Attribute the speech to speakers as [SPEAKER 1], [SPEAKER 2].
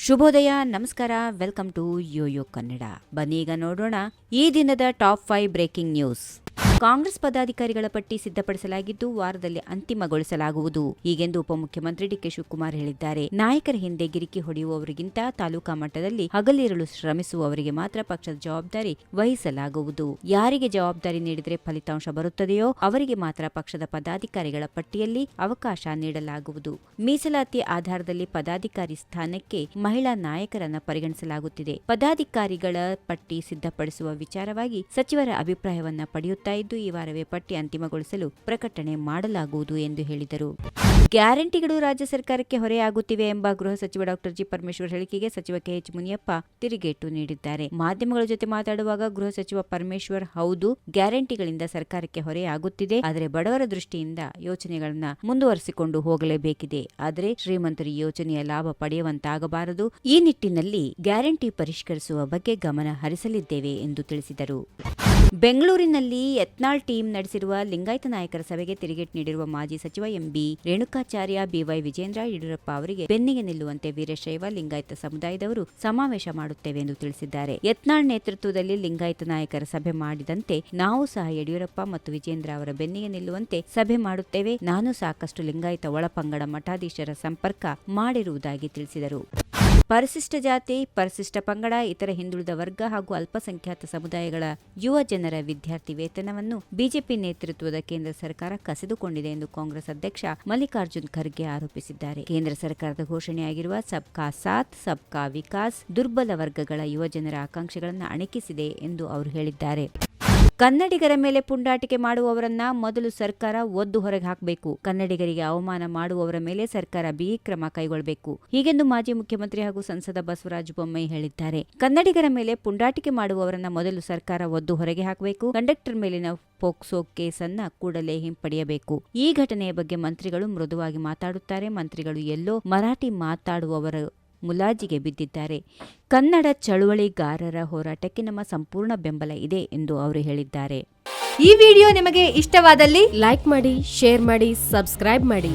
[SPEAKER 1] ಶುಭೋದಯ, ನಮಸ್ಕಾರ, welcome to Yoyo Kannada. ಬನ್ನೀಗ ನೋಡೋಣ ಈ ದಿನದ ಟಾಪ್ 5 ಬ್ರೇಕಿಂಗ್ ನ್ಯೂಸ್. ಕಾಂಗ್ರೆಸ್ ಪದಾಧಿಕಾರಿಗಳ ಪಟ್ಟಿ ಸಿದ್ಧಪಡಿಸಲಾಗಿದ್ದು ವಾರದಲ್ಲಿ ಅಂತಿಮಗೊಳಿಸಲಾಗುವುದು, ಹೀಗೆಂದು ಉಪಮುಖ್ಯಮಂತ್ರಿ ಡಿಕೆ ಶಿವಕುಮಾರ್ ಹೇಳಿದ್ದಾರೆ. ನಾಯಕರ ಹಿಂದೆ ಗಿರಿಕಿ ಹೊಡೆಯುವವರಿಗಿಂತ ತಾಲೂಕಾ ಮಟ್ಟದಲ್ಲಿ ಹಗಲಿರುಳು ಶ್ರಮಿಸುವವರಿಗೆ ಮಾತ್ರ ಪಕ್ಷದ ಜವಾಬ್ದಾರಿ ವಹಿಸಲಾಗುವುದು. ಯಾರಿಗೆ ಜವಾಬ್ದಾರಿ ನೀಡಿದರೆ ಫಲಿತಾಂಶ ಬರುತ್ತದೆಯೋ ಅವರಿಗೆ ಮಾತ್ರ ಪಕ್ಷದ ಪದಾಧಿಕಾರಿಗಳ ಪಟ್ಟಿಯಲ್ಲಿ ಅವಕಾಶ ನೀಡಲಾಗುವುದು. ಮೀಸಲಾತಿ ಆಧಾರದಲ್ಲಿ ಪದಾಧಿಕಾರಿ ಸ್ಥಾನಕ್ಕೆ ಮಹಿಳಾ ನಾಯಕರನ್ನ ಪರಿಗಣಿಸಲಾಗುತ್ತಿದೆ. ಪದಾಧಿಕಾರಿಗಳ ಪಟ್ಟಿ ಸಿದ್ಧಪಡಿಸುವ ವಿಚಾರವಾಗಿ ಸಚಿವರ ಅಭಿಪ್ರಾಯವನ್ನ ಪಡೆಯುತ್ತಾ ಇದ್ದು ಈ ವಾರವೇ ಪಟ್ಟಿ ಅಂತಿಮಗೊಳಿಸಲು ಪ್ರಕಟಣೆ ಮಾಡಲಾಗುವುದು ಎಂದು ಹೇಳಿದರು. ಗ್ಯಾರಂಟಿಗಳು ರಾಜ್ಯ ಸರ್ಕಾರಕ್ಕೆ ಹೊರೆಯಾಗುತ್ತಿವೆ ಎಂಬ ಗೃಹ ಸಚಿವ ಡಾ ಜಿ. ಪರಮೇಶ್ವರ್ ಹೇಳಿಕೆಗೆ ಸಚಿವ ಕೆ.ಎಚ್. ಮುನಿಯಪ್ಪ ತಿರುಗೇಟು ನೀಡಿದ್ದಾರೆ. ಮಾಧ್ಯಮಗಳ ಜೊತೆ ಮಾತಾಡುವಾಗ ಗೃಹ ಸಚಿವ ಪರಮೇಶ್ವರ್, ಹೌದು, ಗ್ಯಾರಂಟಿಗಳಿಂದ ಸರ್ಕಾರಕ್ಕೆ ಹೊರೆಯಾಗುತ್ತಿದೆ, ಆದರೆ ಬಡವರ ದೃಷ್ಟಿಯಿಂದ ಯೋಜನೆಗಳನ್ನ ಮುಂದುವರಿಸಿಕೊಂಡು ಹೋಗಲೇಬೇಕಿದೆ. ಆದರೆ ಶ್ರೀಮಂತರು ಯೋಜನೆಯ ಲಾಭ ಪಡೆಯುವಂತಾಗಬಾರದು. ಈ ನಿಟ್ಟಿನಲ್ಲಿ ಗ್ಯಾರಂಟಿ ಪರಿಷ್ಕರಿಸುವ ಬಗ್ಗೆ ಗಮನ ಹರಿಸಲಿದ್ದೇವೆ ಎಂದು ತಿಳಿಸಿದರು. ಬೆಂಗಳೂರಿನಲ್ಲಿ ಯತ್ನಾಳ್ ಟೀಮ್ ನಡೆಸಿರುವ ಲಿಂಗಾಯತ ನಾಯಕರ ಸಭೆಗೆ ತಿರುಗೇಟು ನೀಡಿರುವ ಮಾಜಿ ಸಚಿವ ಎಂಬಿ ರೇಣುಕಾಚಾರ್ಯ, ಬಿವೈ ವಿಜೇಂದ್ರ, ಯಡಿಯೂರಪ್ಪ ಅವರಿಗೆ ಬೆನ್ನಿಗೆ ನಿಲ್ಲುವಂತೆ ವೀರಶೈವ ಲಿಂಗಾಯತ ಸಮುದಾಯದವರು ಸಮಾವೇಶ ಮಾಡುತ್ತೇವೆ ಎಂದು ತಿಳಿಸಿದ್ದಾರೆ. ಯತ್ನಾಳ್ ನೇತೃತ್ವದಲ್ಲಿ ಲಿಂಗಾಯತ ನಾಯಕರ ಸಭೆ ಮಾಡಿದಂತೆ ನಾವು ಸಹ ಯಡಿಯೂರಪ್ಪ ಮತ್ತು ವಿಜೇಂದ್ರ ಅವರ ಬೆನ್ನಿಗೆ ನಿಲ್ಲುವಂತೆ ಸಭೆ ಮಾಡುತ್ತೇವೆ. ನಾನು ಸಾಕಷ್ಟು ಲಿಂಗಾಯತ ಒಳಪಂಗಡ ಮಠಾಧೀಶರ ಸಂಪರ್ಕ ಮಾಡಿರುವುದಾಗಿ ತಿಳಿಸಿದರು. ಪರಿಶಿಷ್ಟ ಜಾತಿ, ಪರಿಶಿಷ್ಟ ಪಂಗಡ, ಇತರ ಹಿಂದುಳಿದ ವರ್ಗ ಹಾಗೂ ಅಲ್ಪಸಂಖ್ಯಾತ ಸಮುದಾಯಗಳ ಯುವ ಜನರ ವಿದ್ಯಾರ್ಥಿ ವೇತನವನ್ನು ಬಿಜೆಪಿ ನೇತೃತ್ವದ ಕೇಂದ್ರ ಸರ್ಕಾರ ಕಸಿದುಕೊಂಡಿದೆ ಎಂದು ಕಾಂಗ್ರೆಸ್ ಅಧ್ಯಕ್ಷ ಮಲ್ಲಿಕಾರ್ಜುನ್ ಖರ್ಗೆ ಆರೋಪಿಸಿದ್ದಾರೆ. ಕೇಂದ್ರ ಸರ್ಕಾರದ ಘೋಷಣೆಯಾಗಿರುವ ಸಬ್ಕಾ ಸಾಥ್ ಸಬ್ಕಾ ವಿಕಾಸ್ ದುರ್ಬಲ ವರ್ಗಗಳ ಯುವ ಜನರ ಆಕಾಂಕ್ಷೆಗಳನ್ನು ಅಣಕಿಸಿದೆ ಎಂದು ಅವರು ಹೇಳಿದ್ದಾರೆ. ಕನ್ನಡಿಗರ ಮೇಲೆ ಪುಂಡಾಟಿಕೆ ಮಾಡುವವರನ್ನ ಮೊದಲು ಸರ್ಕಾರ ಒದ್ದು ಹೊರಗೆ ಹಾಕಬೇಕು. ಕನ್ನಡಿಗರಿಗೆ ಅವಮಾನ ಮಾಡುವವರ ಮೇಲೆ ಸರ್ಕಾರ ಬಿಗಿ ಕ್ರಮ ಕೈಗೊಳ್ಳಬೇಕು, ಹೀಗೆಂದು ಮಾಜಿ ಮುಖ್ಯಮಂತ್ರಿ ಹಾಗೂ ಸಂಸದ ಬಸವರಾಜ ಬೊಮ್ಮಾಯಿ ಹೇಳಿದ್ದಾರೆ. ಕನ್ನಡಿಗರ ಮೇಲೆ ಪುಂಡಾಟಿಕೆ ಮಾಡುವವರನ್ನ ಮೊದಲು ಸರ್ಕಾರ ಒದ್ದು ಹೊರಗೆ ಹಾಕಬೇಕು. ಕಂಡಕ್ಟರ್ ಮೇಲಿನ ಪೋಕ್ಸೋ ಕೇಸನ್ನ ಕೂಡಲೇ ಹಿಂಪಡೆಯಬೇಕು. ಈ ಘಟನೆಯ ಬಗ್ಗೆ ಮಂತ್ರಿಗಳು ಮೃದುವಾಗಿ ಮಾತಾಡುತ್ತಾರೆ. ಮಂತ್ರಿಗಳು ಎಲ್ಲೋ ಮರಾಠಿ ಮಾತಾಡುವವರ ಮುಲಾಜಿಗೆ ಬಿದ್ದಿದ್ದಾರೆ. ಕನ್ನಡ ಚಳುವಳಿಗಾರರ ಹೋರಾಟಕ್ಕೆ ನಮ್ಮ ಸಂಪೂರ್ಣ ಬೆಂಬಲ ಇದೆ ಎಂದು ಅವರು ಹೇಳಿದ್ದಾರೆ.
[SPEAKER 2] ಈ ವಿಡಿಯೋ ನಿಮಗೆ ಇಷ್ಟವಾದಲ್ಲಿ ಲೈಕ್ ಮಾಡಿ, ಶೇರ್ ಮಾಡಿ, ಸಬ್ಸ್ಕ್ರೈಬ್ ಮಾಡಿ.